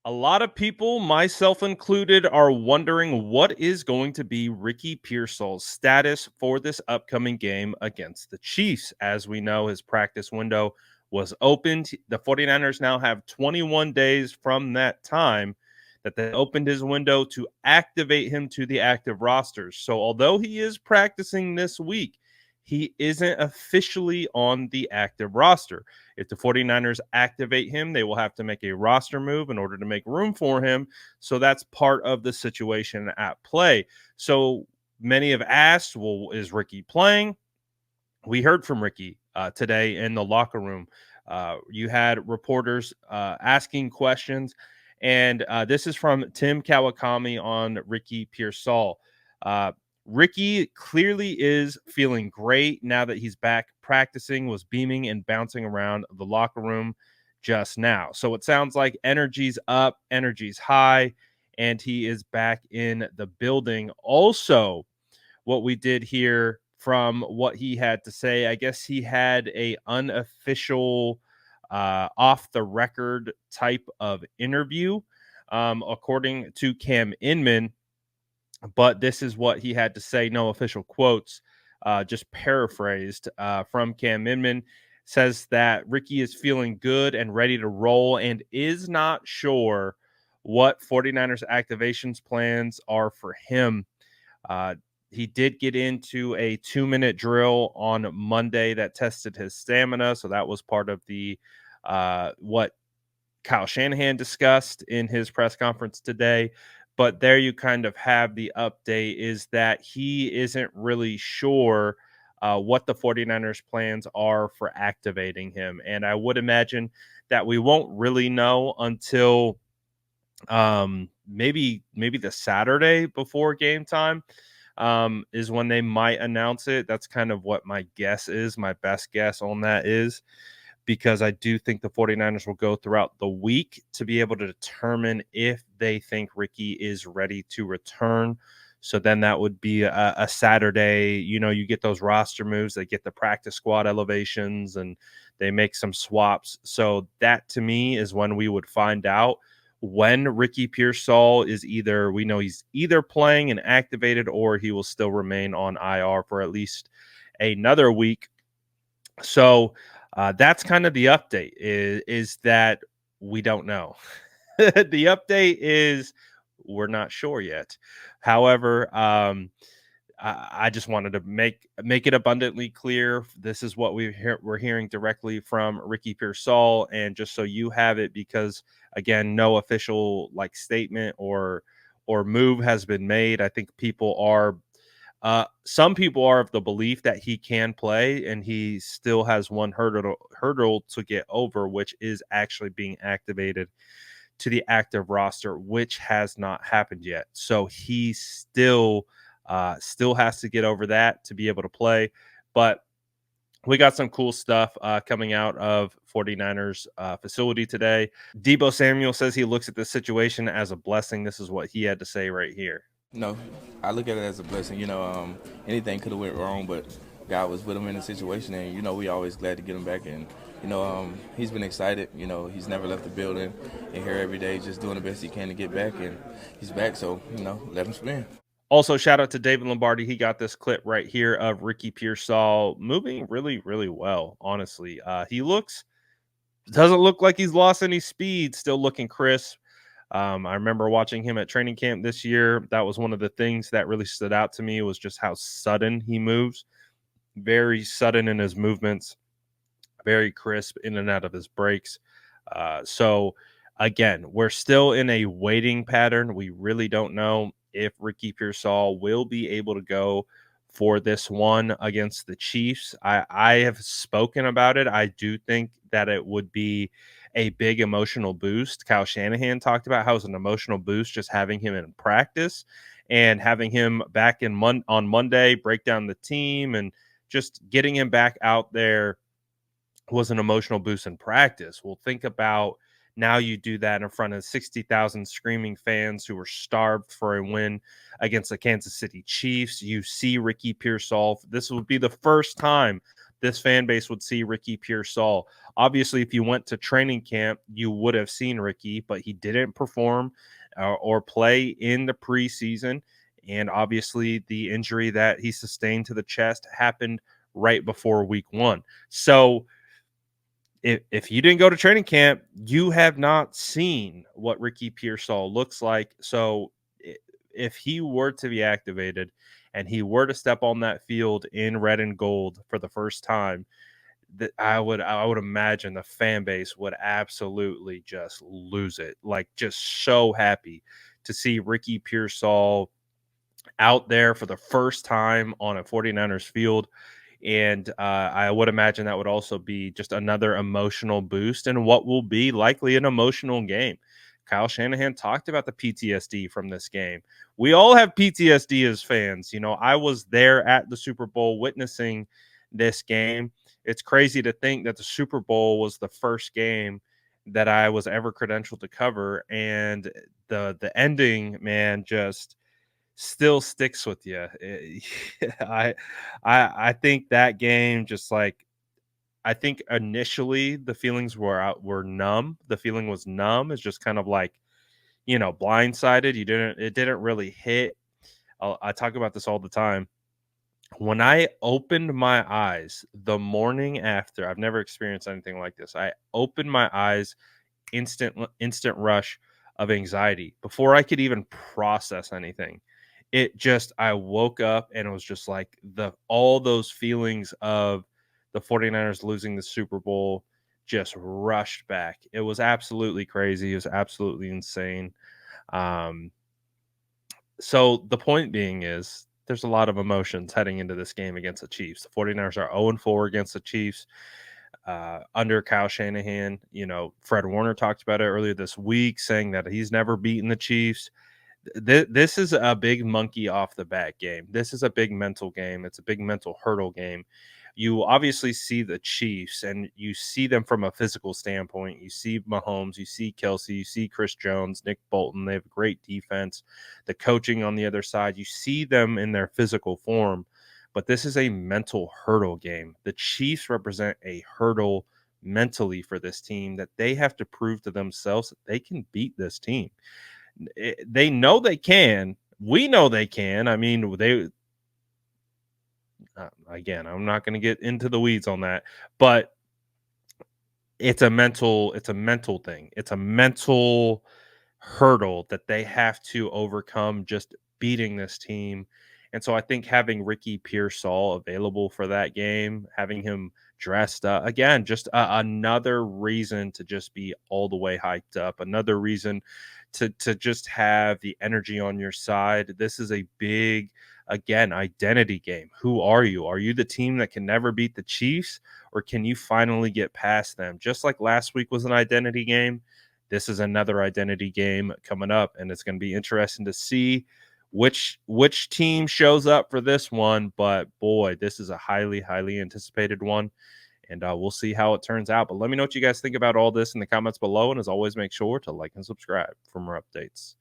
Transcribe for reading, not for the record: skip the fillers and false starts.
A lot of people, myself included, are wondering what is going to be Ricky Pearsall's status for this upcoming game against the Chiefs. As we know, his practice window was opened. The 49ers now have 21 days from that time that they opened his window to activate him to the active rosters. So, although he is practicing this week, he isn't officially on the active roster. If the 49ers activate him, they will have to make a roster move in order to make room for him. So that's part of the situation at play. So many have asked, well, is Ricky playing? We heard from Ricky today in the locker room. You had reporters asking questions, and this is from Tim Kawakami on Ricky Pearsall. Uh, Ricky clearly is feeling great now that he's back practicing, was beaming and bouncing around the locker room just now. So it sounds like energy's up, energy's high, and he is back in the building. Also, what we did hear from what he had to say, I guess he had a unofficial off the record type of interview, according to Cam Inman, but this is what he had to say. No official quotes, just paraphrased from Cam Inman. Says that Ricky is feeling good and ready to roll and is not sure what 49ers activations plans are for him. Uh, he did get into a 2-minute drill on Monday that tested his stamina. So that was part of the what Kyle Shanahan discussed in his press conference today. But there you kind of have the update is that he isn't really sure what the 49ers plans are for activating him. And I would imagine that we won't really know until maybe the Saturday before game time is when they might announce it. That's kind of what my guess is. My best guess on that is because I do think the 49ers will go throughout the week to be able to determine if they think Ricky is ready to return. So then that would be a Saturday. You know, you get those roster moves, they get the practice squad elevations, and they make some swaps. So that to me is when we would find out when Ricky Pearsall is we know he's either playing and activated or he will still remain on IR for at least another week. So that's kind of the update is that we don't know. The update is we're not sure yet. However, I just wanted to make it abundantly clear. This is what we're hearing directly from Ricky Pearsall, and just so you have it, because again, no official statement or move has been made. I think some people are of the belief that he can play, and he still has one hurdle to get over, which is actually being activated to the active roster, which has not happened yet. So he still has to get over that to be able to play. But we got some cool stuff coming out of 49ers facility today. Debo Samuel says he looks at this situation as a blessing. This is what he had to say right here. No, I look at it as a blessing. Anything could have went wrong, but God was with him in the situation, and we always glad to get him back. And he's been excited. He's never left the building, and here every day, just doing the best he can to get back. And he's back, so let him spin. Also, shout out to David Lombardi. He got this clip right here of Ricky Pearsall moving really, really well. Honestly, he doesn't look like he's lost any speed. Still looking crisp. I remember watching him at training camp this year. That was one of the things that really stood out to me was just how sudden he moves. Very sudden in his movements, very crisp in and out of his breaks. So again, we're still in a waiting pattern. We really don't know if Ricky Pearsall will be able to go for this one against the Chiefs. I have spoken about it. I do think that it would be a big emotional boost. Kyle Shanahan talked about how it's an emotional boost just having him in practice and having him back on Monday, break down the team, and just getting him back out there was an emotional boost in practice. Well, think about now you do that in front of 60,000 screaming fans who were starved for a win against the Kansas City Chiefs. You see Ricky Pearsall. This will be the first time this fan base would see Ricky Pearsall. Obviously, if you went to training camp, you would have seen Ricky, but he didn't perform or play in the preseason. And obviously, the injury that he sustained to the chest happened right before week 1. So if you didn't go to training camp, you have not seen what Ricky Pearsall looks like. So if he were to be activated and he were to step on that field in red and gold for the first time, that I would imagine the fan base would absolutely just lose it. Like, just so happy to see Ricky Pearsall out there for the first time on a 49ers field. And I would imagine that would also be just another emotional boost in what will be likely an emotional game. Kyle Shanahan talked about the PTSD from this game. We all have PTSD as fans. I was there at the Super Bowl witnessing this game. It's crazy to think that the Super Bowl was the first game that I was ever credentialed to cover, and the ending, man, just still sticks with you. I I think that game just like I think initially the feelings were numb. The feeling was numb. It's just kind of like, blindsided. It didn't really hit. I talk about this all the time. When I opened my eyes the morning after, I've never experienced anything like this. I opened my eyes, instant rush of anxiety before I could even process anything. I woke up and it was just like the all those feelings of the 49ers losing the Super Bowl just rushed back. It was absolutely crazy. It was absolutely insane. Um, so the point being is there's a lot of emotions heading into this game against the Chiefs. The 49ers are 0-4 against the Chiefs under Kyle Shanahan. Fred Warner talked about it earlier this week, saying that he's never beaten the Chiefs. This is a big monkey off the bat game. This is a big mental game. It's a big mental hurdle game. You obviously see the Chiefs and you see them from a physical standpoint. You see Mahomes, you see Kelsey, you see Chris Jones, Nick Bolton. They have great defense. The coaching on the other side, you see them in their physical form. But this is a mental hurdle game. The Chiefs represent a hurdle mentally for this team that they have to prove to themselves that they can beat this team. They know they can. We know they can. I mean, again, I'm not going to get into the weeds on that, but it's a mental thing. It's a mental hurdle that they have to overcome just beating this team. And so I think having Ricky Pearsall available for that game, having him dressed up again, just another reason to just be all the way hyped up, another reason to just have the energy on your side. This is a big, again, identity game. Who are you? Are you the team that can never beat the Chiefs, or can you finally get past them? Just like last week was an identity game, this is another identity game coming up, and it's going to be interesting to see which team shows up for this one. But boy, this is a highly anticipated one, and we'll see how it turns out. But let me know what you guys think about all this in the comments below, and as always, make sure to like and subscribe for more updates.